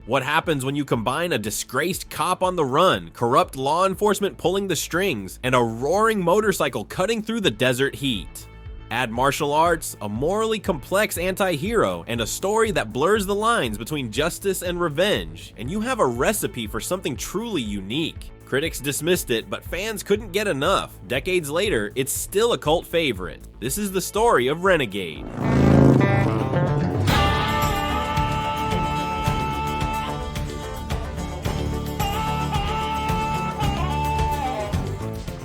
What happens when you combine a disgraced cop on the run, corrupt law enforcement pulling the strings, and a roaring motorcycle cutting through the desert heat? Add martial arts, a morally complex anti-hero, and a story that blurs the lines between justice and revenge, and you have a recipe for something truly unique. Critics dismissed it, but fans couldn't get enough. Decades later, it's still a cult favorite. This is the story of Renegade.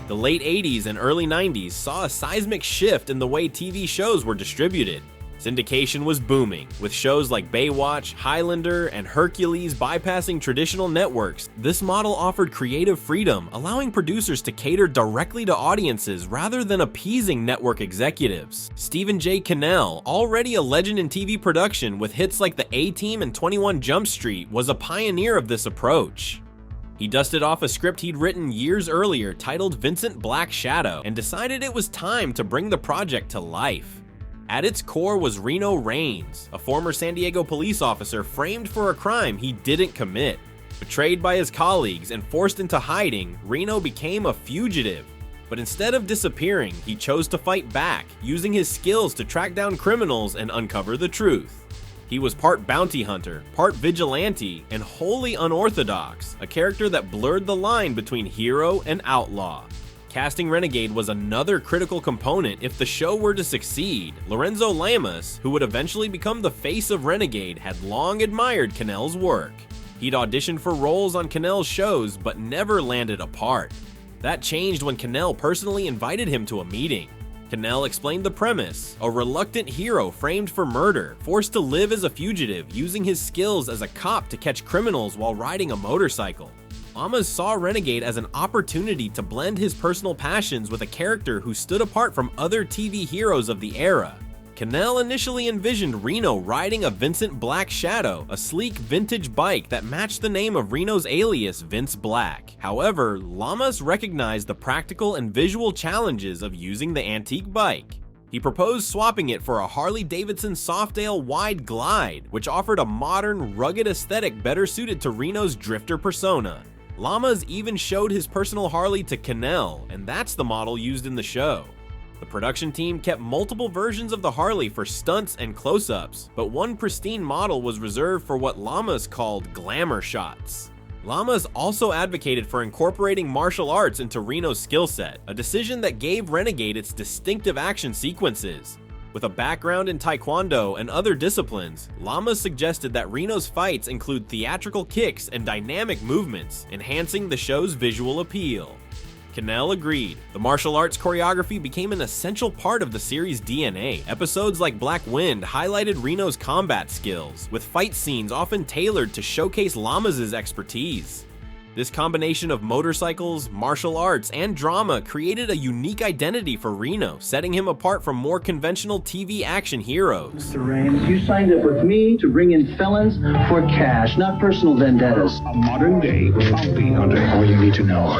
The late 80s and early 90s saw a seismic shift in the way TV shows were distributed. Syndication was booming, with shows like Baywatch, Highlander, and Hercules bypassing traditional networks. This model offered creative freedom, allowing producers to cater directly to audiences rather than appeasing network executives. Stephen J. Cannell, already a legend in TV production with hits like The A-Team and 21 Jump Street, was a pioneer of this approach. He dusted off a script he'd written years earlier titled Vincent Black Shadow and decided it was time to bring the project to life. At its core was Reno Raines, a former San Diego police officer framed for a crime he didn't commit. Betrayed by his colleagues and forced into hiding, Reno became a fugitive. But instead of disappearing, he chose to fight back, using his skills to track down criminals and uncover the truth. He was part bounty hunter, part vigilante, and wholly unorthodox, a character that blurred the line between hero and outlaw. Casting Renegade was another critical component if the show were to succeed. Lorenzo Lamas, who would eventually become the face of Renegade, had long admired Cannell's work. He'd auditioned for roles on Cannell's shows, but never landed a part. That changed when Cannell personally invited him to a meeting. Cannell explained the premise: a reluctant hero framed for murder, forced to live as a fugitive, using his skills as a cop to catch criminals while riding a motorcycle. Lamas saw Renegade as an opportunity to blend his personal passions with a character who stood apart from other TV heroes of the era. Cannell initially envisioned Reno riding a Vincent Black Shadow, a sleek vintage bike that matched the name of Reno's alias, Vince Black. However, Lamas recognized the practical and visual challenges of using the antique bike. He proposed swapping it for a Harley-Davidson Softail Wide Glide, which offered a modern, rugged aesthetic better suited to Reno's drifter persona. Lamas even showed his personal Harley to Cannell, and that's the model used in the show. The production team kept multiple versions of the Harley for stunts and close-ups, but one pristine model was reserved for what Lamas called glamour shots. Lamas also advocated for incorporating martial arts into Reno's skill set, a decision that gave Renegade its distinctive action sequences. With a background in Taekwondo and other disciplines, Lamas suggested that Reno's fights include theatrical kicks and dynamic movements, enhancing the show's visual appeal. Cannell agreed. The martial arts choreography became an essential part of the series' DNA. Episodes like Black Wind highlighted Reno's combat skills, with fight scenes often tailored to showcase Lamas' expertise. This combination of motorcycles, martial arts, and drama created a unique identity for Reno, setting him apart from more conventional TV action heroes. Mr. Raines, you signed up with me to bring in felons for cash, not personal vendettas. A modern-day bounty hunter. All you need to know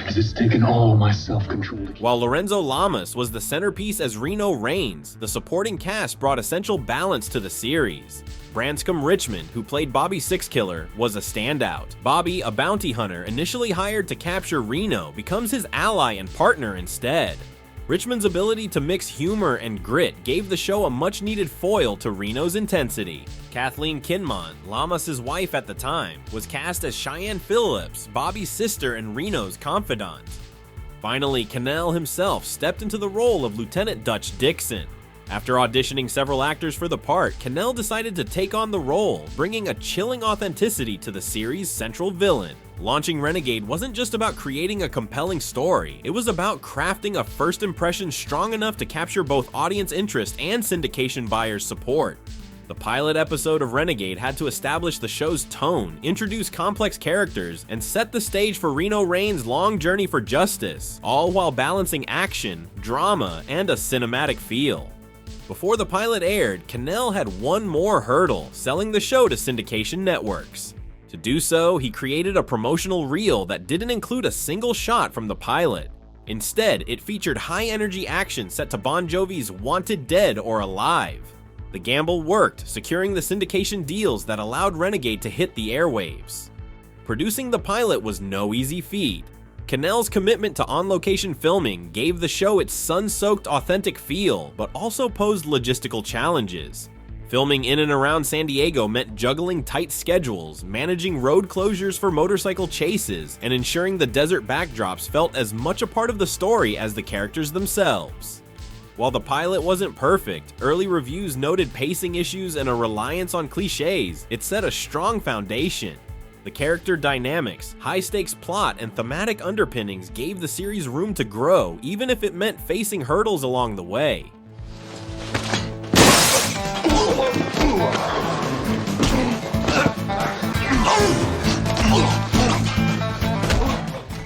is it's taken all my self-control. While Lorenzo Lamas was the centerpiece as Reno Raines, the supporting cast brought essential balance to the series. Branscombe Richmond, who played Bobby Sixkiller, was a standout. Bobby, a bounty hunter initially hired to capture Reno, becomes his ally and partner instead. Richmond's ability to mix humor and grit gave the show a much-needed foil to Reno's intensity. Kathleen Kinmont, Lamas' wife at the time, was cast as Cheyenne Phillips, Bobby's sister and Reno's confidant. Finally, Cannell himself stepped into the role of Lieutenant Dutch Dixon. After auditioning several actors for the part, Cannell decided to take on the role, bringing a chilling authenticity to the series' central villain. Launching Renegade wasn't just about creating a compelling story, it was about crafting a first impression strong enough to capture both audience interest and syndication buyers' support. The pilot episode of Renegade had to establish the show's tone, introduce complex characters, and set the stage for Reno Raines' long journey for justice, all while balancing action, drama, and a cinematic feel. Before the pilot aired, Cannell had one more hurdle: selling the show to syndication networks. To do so, he created a promotional reel that didn't include a single shot from the pilot. Instead, it featured high-energy action set to Bon Jovi's Wanted Dead or Alive. The gamble worked, securing the syndication deals that allowed Renegade to hit the airwaves. Producing the pilot was no easy feat. Cannell's commitment to on-location filming gave the show its sun-soaked, authentic feel, but also posed logistical challenges. Filming in and around San Diego meant juggling tight schedules, managing road closures for motorcycle chases, and ensuring the desert backdrops felt as much a part of the story as the characters themselves. While the pilot wasn't perfect, early reviews noted pacing issues and a reliance on cliches. It set a strong foundation. The character dynamics, high-stakes plot, and thematic underpinnings gave the series room to grow, even if it meant facing hurdles along the way.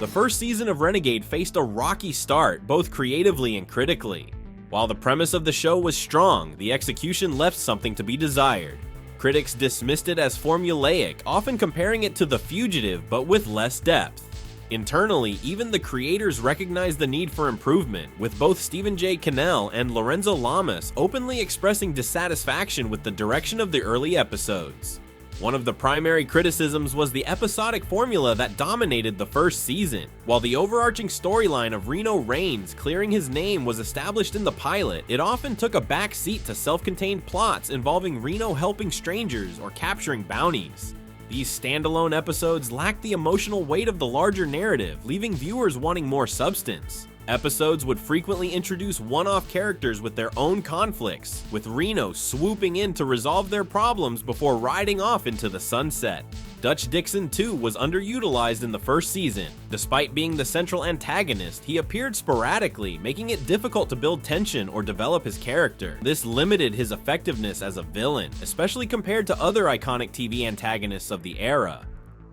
The first season of Renegade faced a rocky start, both creatively and critically. While the premise of the show was strong, the execution left something to be desired. Critics dismissed it as formulaic, often comparing it to The Fugitive, but with less depth. Internally, even the creators recognized the need for improvement, with both Stephen J. Cannell and Lorenzo Lamas openly expressing dissatisfaction with the direction of the early episodes. One of the primary criticisms was the episodic formula that dominated the first season. While the overarching storyline of Reno Raines clearing his name was established in the pilot, it often took a back seat to self-contained plots involving Reno helping strangers or capturing bounties. These standalone episodes lacked the emotional weight of the larger narrative, leaving viewers wanting more substance. Episodes would frequently introduce one-off characters with their own conflicts, with Reno swooping in to resolve their problems before riding off into the sunset. Dutch Dixon, too, was underutilized in the first season. Despite being the central antagonist, he appeared sporadically, making it difficult to build tension or develop his character. This limited his effectiveness as a villain, especially compared to other iconic TV antagonists of the era.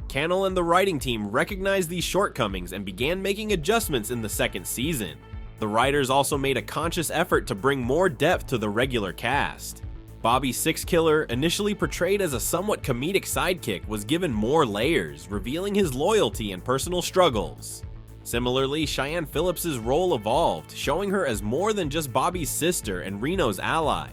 Cannell and the writing team recognized these shortcomings and began making adjustments in the second season. The writers also made a conscious effort to bring more depth to the regular cast. Bobby Sixkiller, initially portrayed as a somewhat comedic sidekick, was given more layers, revealing his loyalty and personal struggles. Similarly, Cheyenne Phillips's role evolved, showing her as more than just Bobby's sister and Reno's ally.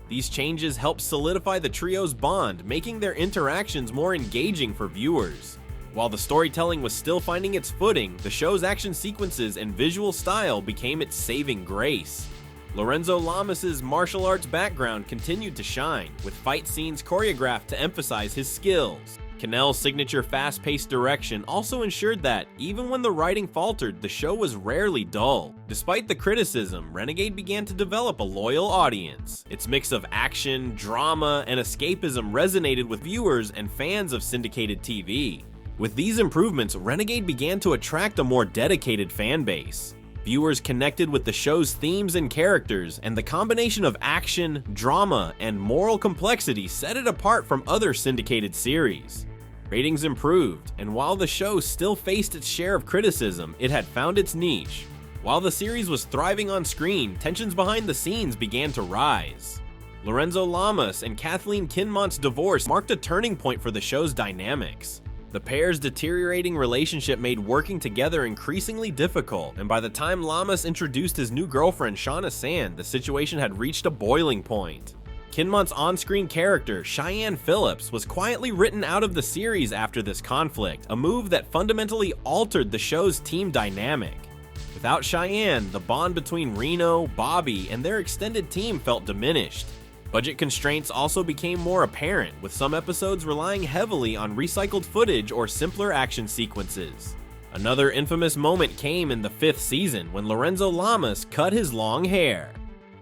These changes helped solidify the trio's bond, making their interactions more engaging for viewers. While the storytelling was still finding its footing, the show's action sequences and visual style became its saving grace. Lorenzo Lamas' martial arts background continued to shine, with fight scenes choreographed to emphasize his skills. Cannell's signature fast-paced direction also ensured that, even when the writing faltered, the show was rarely dull. Despite the criticism, Renegade began to develop a loyal audience. Its mix of action, drama, and escapism resonated with viewers and fans of syndicated TV. With these improvements, Renegade began to attract a more dedicated fan base. Viewers connected with the show's themes and characters, and the combination of action, drama, and moral complexity set it apart from other syndicated series. Ratings improved, and while the show still faced its share of criticism, it had found its niche. While the series was thriving on screen, tensions behind the scenes began to rise. Lorenzo Lamas and Kathleen Kinmont's divorce marked a turning point for the show's dynamics. The pair's deteriorating relationship made working together increasingly difficult, and by the time Lamas introduced his new girlfriend, Shauna Sand, the situation had reached a boiling point. Kinmont's on-screen character, Cheyenne Phillips, was quietly written out of the series after this conflict, a move that fundamentally altered the show's team dynamic. Without Cheyenne, the bond between Reno, Bobby, and their extended team felt diminished. Budget constraints also became more apparent, with some episodes relying heavily on recycled footage or simpler action sequences. Another infamous moment came in the 5th season when Lorenzo Lamas cut his long hair.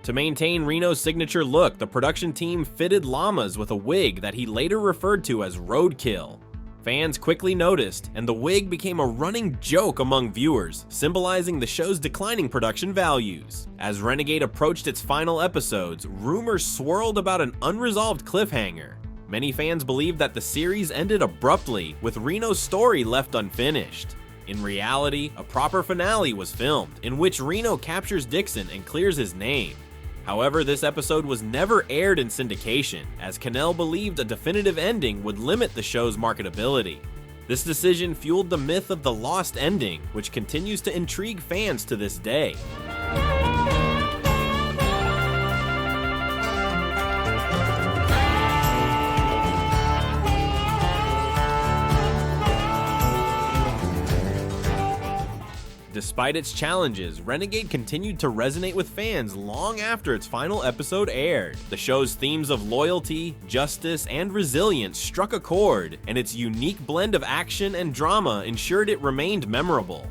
To maintain Reno's signature look, the production team fitted Lamas with a wig that he later referred to as roadkill. Fans quickly noticed, and the wig became a running joke among viewers, symbolizing the show's declining production values. As Renegade approached its final episodes, rumors swirled about an unresolved cliffhanger. Many fans believed that the series ended abruptly, with Reno's story left unfinished. In reality, a proper finale was filmed, in which Reno captures Dixon and clears his name. However, this episode was never aired in syndication, as Cannell believed a definitive ending would limit the show's marketability. This decision fueled the myth of the lost ending, which continues to intrigue fans to this day. Despite its challenges, Renegade continued to resonate with fans long after its final episode aired. The show's themes of loyalty, justice, and resilience struck a chord, and its unique blend of action and drama ensured it remained memorable.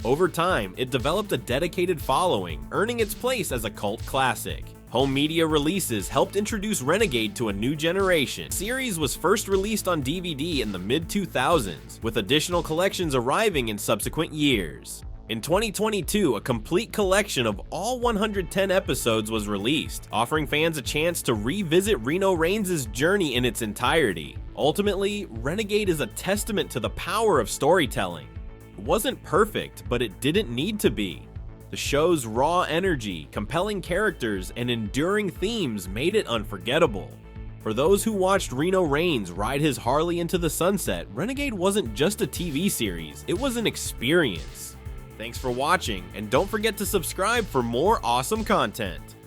Over time, it developed a dedicated following, earning its place as a cult classic. Home media releases helped introduce Renegade to a new generation. The series was first released on DVD in the mid-2000s, with additional collections arriving in subsequent years. In 2022, a complete collection of all 110 episodes was released, offering fans a chance to revisit Reno Raines' journey in its entirety. Ultimately, Renegade is a testament to the power of storytelling. It wasn't perfect, but it didn't need to be. The show's raw energy, compelling characters, and enduring themes made it unforgettable. For those who watched Reno Raines ride his Harley into the sunset, Renegade wasn't just a TV series, it was an experience. Thanks for watching, and don't forget to subscribe for more awesome content.